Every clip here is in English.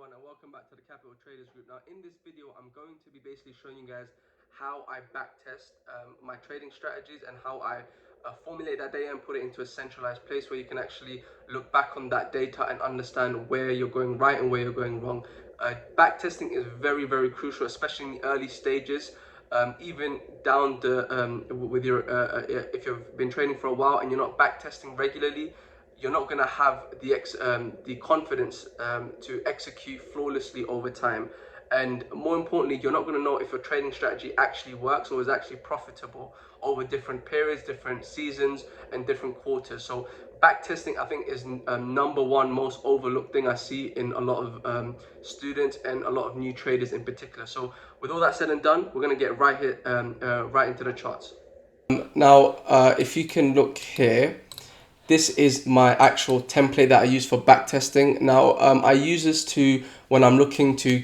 everyone, and welcome back to the Capital Traders Group. Now in this video I'm going to be basically showing you guys how I backtest my trading strategies and how I formulate that data and put it into a centralized place where you can actually look back on that data and understand where you're going right and where you're going wrong. Backtesting is very crucial, especially in the early stages. Even down the with your if you've been trading for a while and you're not backtesting regularly, you're not going to have the confidence to execute flawlessly over time. And more importantly, you're not going to know if your trading strategy actually works or is actually profitable over different periods, different seasons, and different quarters. So backtesting, I think, is number one most overlooked thing I see in a lot of students and a lot of new traders in particular. So with all that said and done, we're going to get right here, right into the charts. Now, if you can look here, this is my actual template that I use for backtesting. Now, I use this when I'm looking to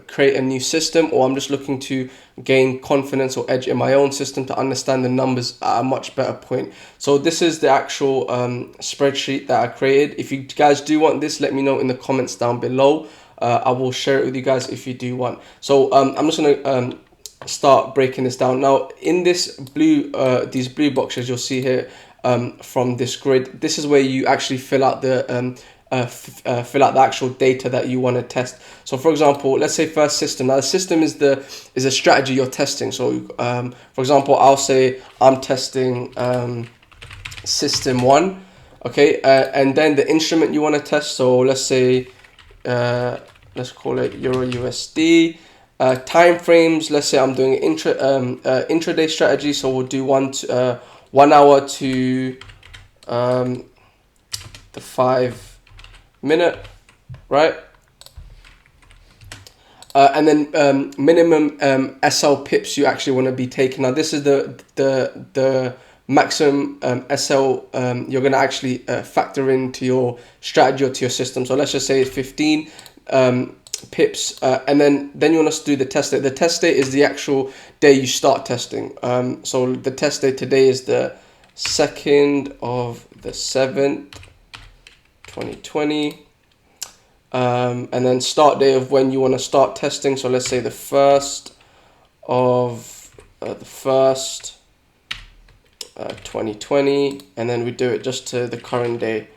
create a new system, or I'm just looking to gain confidence or edge in my own system to understand the numbers at a much better point. So this is the actual spreadsheet that I created. If you guys do want this, let me know in the comments down below. I will share it with you guys if you do want. So I'm just gonna start breaking this down. Now in this these blue boxes you'll see here, from this grid, this is where you actually fill out the actual data that you want to test. So for example, let's say first system. Now the system is a strategy you're testing. So for example, I'll say I'm testing system 1, okay, and then the instrument you want to test. So let's say let's call it Euro USD. Time frames, let's say I'm doing intraday strategy, so we'll do 1 hour to the 5 minute, right? And then minimum SL pips you actually want to be taking. Now this is the maximum SL you're going to actually factor into your strategy or to your system. So let's just say it's 15 pips, and then you want us to do the test date. The test date is the actual day you start testing. So the test date today is the 2nd of the 7th 2020, and then start day of when you want to start testing. So let's say the 1st of the 1st 2020, and then we do it just to the current day,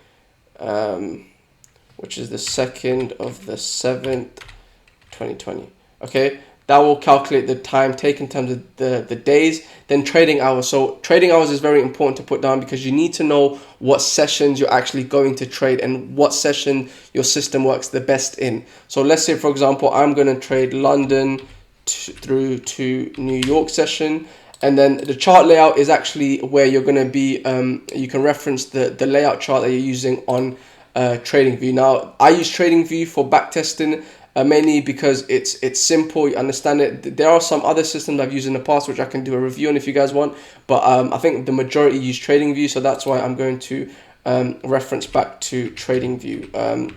which is the 2nd of the 7th 2020. Okay, that will calculate the time taken in terms of the days. Then trading hours. So trading hours is very important to put down because you need to know what sessions you're actually going to trade and what session your system works the best in. So let's say, for example, I'm going to trade London through to New York session. And then the chart layout is actually where you're going to be, you can reference the layout chart that you're using on TradingView. Now I use TradingView for backtesting mainly because it's simple, you understand it. There are some other systems I've used in the past which I can do a review on if you guys want, but I think the majority use TradingView, so that's why I'm going to reference back to TradingView.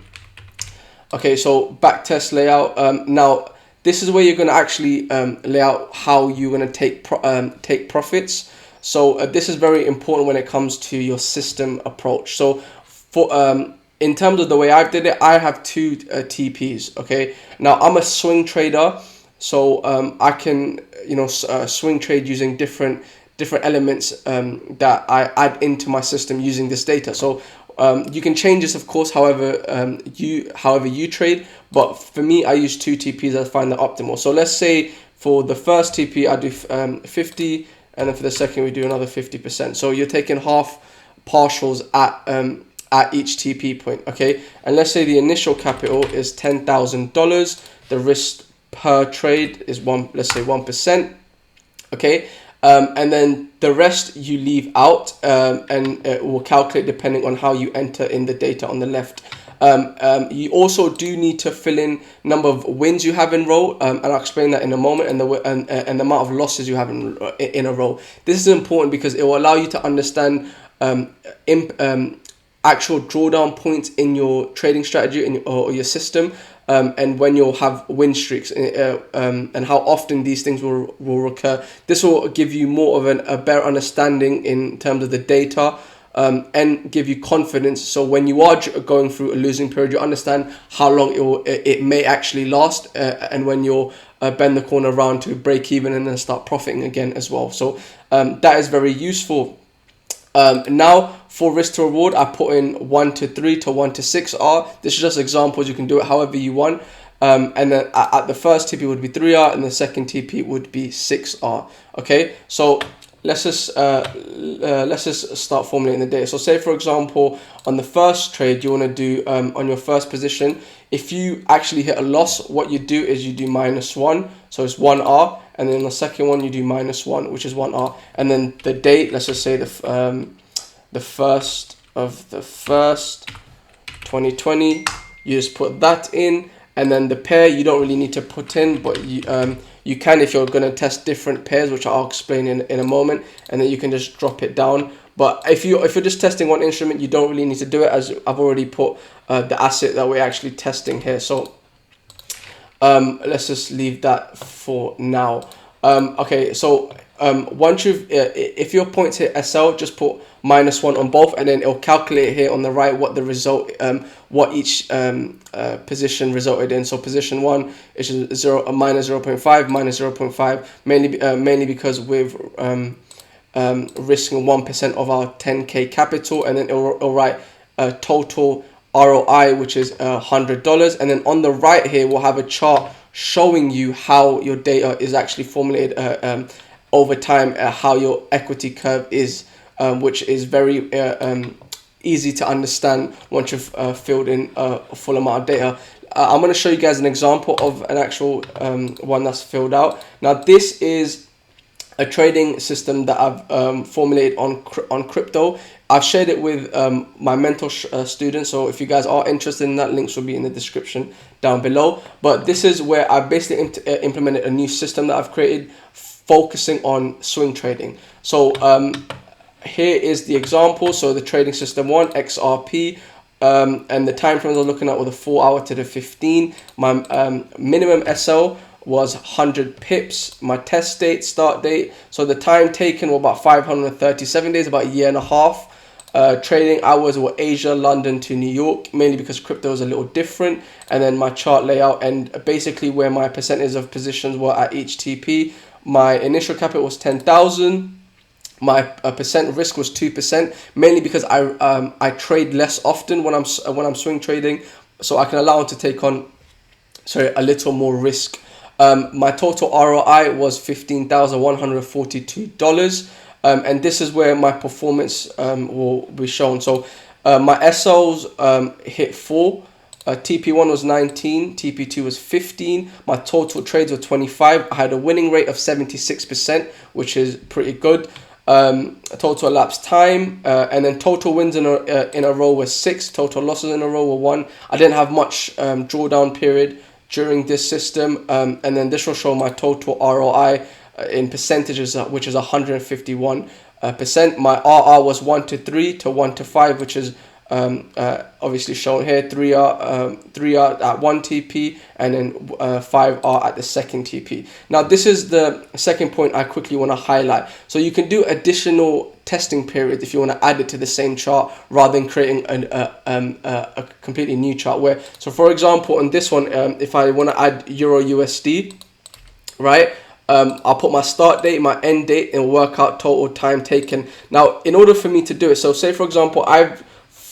Okay, so backtest layout. Now this is where you're going to actually lay out how you're going to take profits. So this is very important when it comes to your system approach. So for in terms of the way I did it, I have two TPs. Okay, now I'm a swing trader, so I can swing trade using different elements that I add into my system using this data. So you can change this, of course, however you trade, but for me I use two TPs. I find that optimal. So let's say for the first TP I do 50, and then for the second we do another 50%. So you're taking half partials at each TP point, okay? And let's say the initial capital is $10,000. The risk per trade is let's say 1%, okay? And then the rest you leave out, and it will calculate depending on how you enter in the data on the left. You also do need to fill in number of wins you have in row, and I'll explain that in a moment, and the amount of losses you have in a row. This is important because it will allow you to understand actual drawdown points in your trading strategy or your system, and when you'll have win streaks, and how often these things will recur. This will give you more of a better understanding in terms of the data and give you confidence. So when you are going through a losing period, you understand how long it may actually last, and when you'll bend the corner around to break even and then start profiting again as well. So that is very useful. Now for risk to reward, I put in 1 to 3 to 1 to 6R. This is just examples. You can do it however you want. And then at the first TP would be 3R, and the second TP would be 6R. Okay, so let's just start formulating the data. So say for example, on the first trade you want to do on your first position, if you actually hit a loss, what you do is you do -1, so it's 1R, and then the second one you do -1, which is 1R, and then the date, let's just say the 1st of the 1st 2020, you just put that in. And then the pair you don't really need to put in, but you can if you're going to test different pairs, which I'll explain in a moment, and then you can just drop it down. But if you're just testing one instrument, you don't really need to do it, as I've already put the asset that we're actually testing here. So let's just leave that for now. Okay, so once you've if your points hit SL, just put -1 on both, and then it'll calculate here on the right what the result, what each position resulted in. So position 1 is -0.5, -0.5, mainly because we're risking 1% of our 10k capital, and then it'll write total ROI, which is $100, and then on the right here we'll have a chart showing you how your data is actually formulated over time, how your equity curve is, which is very easy to understand once you've filled in a full amount of data. I'm going to show you guys an example of an actual one that's filled out. Now this is a trading system that I've formulated on crypto. I've shared it with my mentor students, so if you guys are interested in that, links will be in the description down below. But this is where I basically implemented a new system that I've created focusing on swing trading. So here is the example. So the trading system 1, XRP, and the time frames I'm looking at were the 4 hour to the 15. My minimum SL was 100 pips. My test date, start date, so the time taken were about 537 days, about a year and a half. Trading hours were Asia, London to New York, mainly because crypto is a little different. And then my chart layout, and basically where my percentage of positions were at each TP. My initial capital was 10,000. My percent risk was 2%, mainly because I trade less often when I'm swing trading, so I can allow it to take on a little more risk. My total ROI was $15,142, and this is where my performance will be shown. So my SLs hit 4. TP1 was 19, TP2 was 15. My total trades were 25. I had a winning rate of 76%, which is pretty good. Total elapsed time, and then total wins in a row was 6. Total losses in a row were 1. I didn't have much drawdown period during this system, and then this will show my total ROI in percentages, which is 151%. My RR was 1 to 3 to 1 to 5, which is obviously shown here. 3R at 1 TP, and then 5R at the second TP. Now this is the second point I quickly want to highlight. So you can do additional testing periods if you want to add it to the same chart, rather than creating a completely new chart. Where, so for example, on this one, if I want to add Euro USD, right, I'll put my start date, my end date, and work out total time taken. Now in order for me to do it, so say for example,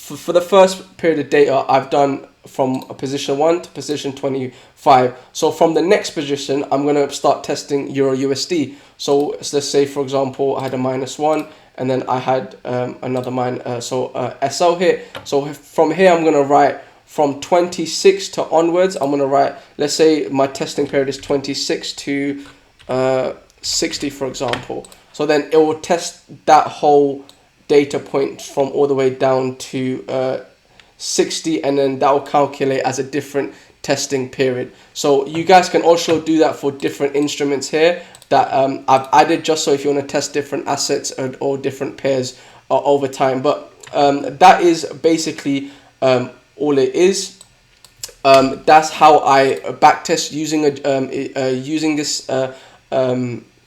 for the first period of data, I've done from position 1 to position 25. So from the next position, I'm going to start testing Euro USD. So let's say, for example, I had a -1, and then I had another SL hit. So from here, I'm going to write from 26 to onwards. I'm going to write, let's say my testing period is 26 to 60, for example. So then it will test that whole data point from all the way down to 60, and then that will calculate as a different testing period. So you guys can also do that for different instruments here that I've added, just so if you want to test different assets or different pairs over time. But that is basically all it is. That's how I backtest using using this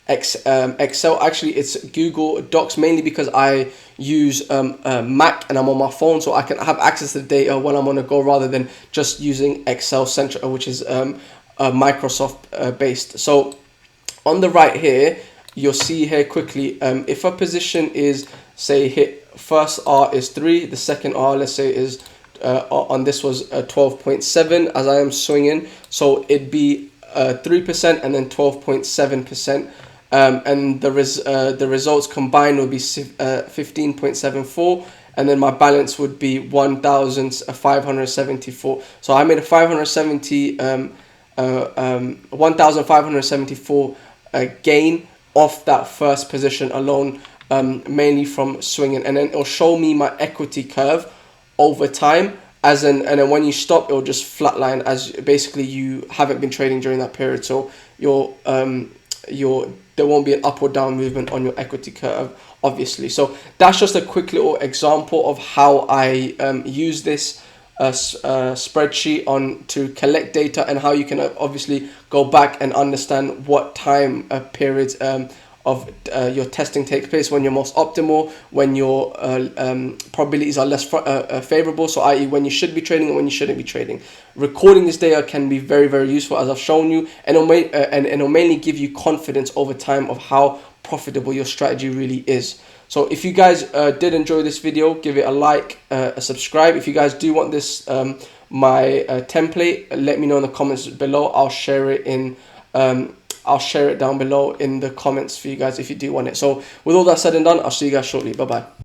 Excel. Actually, it's Google Docs, mainly because I use Mac and I'm on my phone, so I can have access to the data when I'm on a go, rather than just using Excel Central, which is Microsoft based. So on the right here, you'll see here quickly, if a position is, say, hit, first R is 3, the second R, let's say, is on this was 12.7 as I am swinging, so it'd be 3% and then 12.7%, and the results combined would be 15.74, and then my balance would be 1,574. So I made a 1,574 gain off that first position alone, mainly from swinging. And then it'll show me my equity curve over time, and then when you stop, it'll just flatline, as basically you haven't been trading during that period. So there won't be an up or down movement on your equity curve, obviously. So that's just a quick little example of how I use this spreadsheet to collect data, and how you can obviously go back and understand what time periods of your testing takes place, when you're most optimal, when your probabilities are less favorable, so i.e. when you should be trading and when you shouldn't be trading. Recording this data can be very, very useful, as I've shown you, and it'll mainly give you confidence over time of how profitable your strategy really is. So if you guys did enjoy this video, give it a like, a subscribe. If you guys do want this my template, let me know in the comments below. I'll share it down below in the comments for you guys if you do want it. So with all that said and done, I'll see you guys shortly. Bye bye.